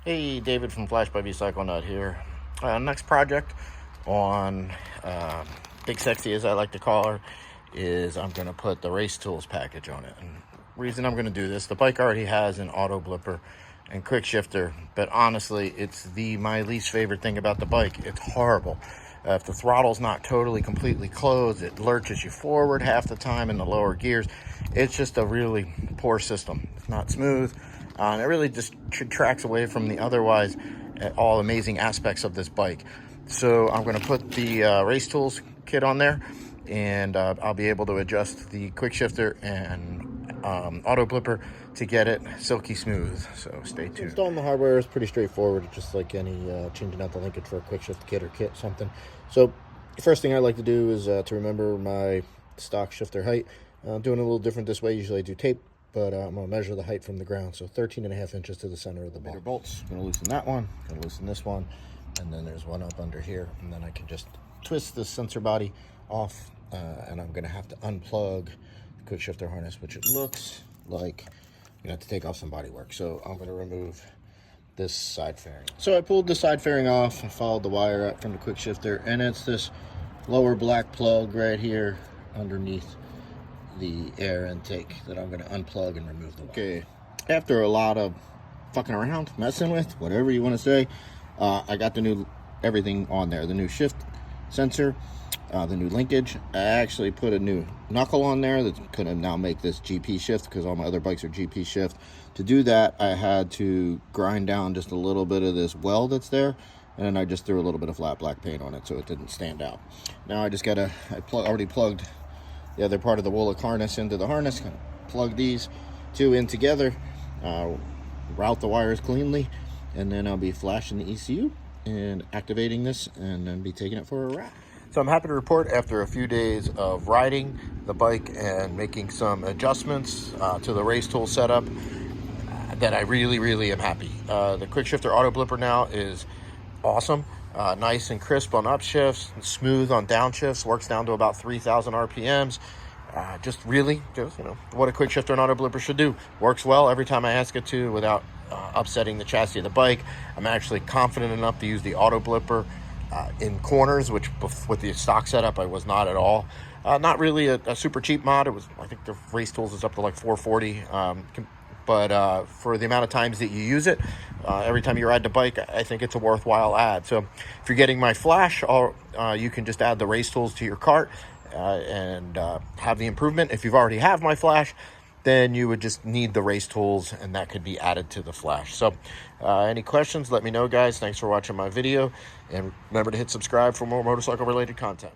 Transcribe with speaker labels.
Speaker 1: Hey, David from Flash by Cycle Nut here. Next project on Big Sexy, as I like to call her, is I'm going to put the Race Tools package on it. And the reason I'm going to do this, the bike already has an auto blipper and quick shifter, but honestly, it's my least favorite thing about the bike. It's horrible. If the throttle's not totally completely closed, it lurches you forward half the time in the lower gears. It's just a really poor system. It's not smooth. And it really just tracks away from the otherwise all amazing aspects of this bike. So I'm going to put the Race Tools kit on there, and I'll be able to adjust the quick shifter and auto blipper to get it silky smooth. So stay tuned. Installing the hardware is pretty straightforward, just like any changing out the linkage for a quick shift kit or something. So the first thing I like to do is to remember my stock shifter height. I'm doing it a little different this way. Usually I do tape, but I'm going to measure the height from the ground. So 13.5 inches to the center of the ball. Bolts. Going to loosen that one. Going to loosen this one. And then there's one up under here. And then I can just twist the sensor body off. And I'm going to have to unplug the quick shifter harness, which it looks like you have to take off some body work. So I'm going to remove this side fairing. So I pulled the side fairing off and followed the wire up from the quick shifter. And it's this lower black plug right here underneath the air intake that I'm going to unplug and remove the wire. Okay, after a lot of fucking around, messing with, whatever you want to say, I got the new everything on there. The new shift sensor, the new linkage. I actually put a new knuckle on there that's going to now make this GP shift, because all my other bikes are GP shift. To do that, I had to grind down just a little bit of this weld that's there, and then I just threw a little bit of flat black paint on it so it didn't stand out. Now I just got already plugged the other part of the Woolek harness into the harness. Kind of plug these two in together, route the wires cleanly, and then I'll be flashing the ECU and activating this, and then be taking it for a ride. So I'm happy to report, after a few days of riding the bike and making some adjustments to the Race Tool setup, that I really am happy. The quick shifter auto blipper now is awesome. Nice and crisp on upshifts, smooth on downshifts, works down to about 3,000 RPMs. Just what a quick shifter and auto blipper should do. Works well every time I ask it to without upsetting the chassis of the bike. I'm actually confident enough to use the auto blipper in corners, which with the stock setup I was not at all. Not really a super cheap mod. It was, I think the Race Tools is up to like $440. But for the amount of times that you use it, every time you ride the bike, I think it's a worthwhile add. So if you're getting my Flash, you can just add the Race Tools to your cart and have the improvement. If you've already have my Flash, then you would just need the Race Tools, and that could be added to the Flash. So any questions, let me know, guys. Thanks for watching my video, and remember to hit subscribe for more motorcycle related content.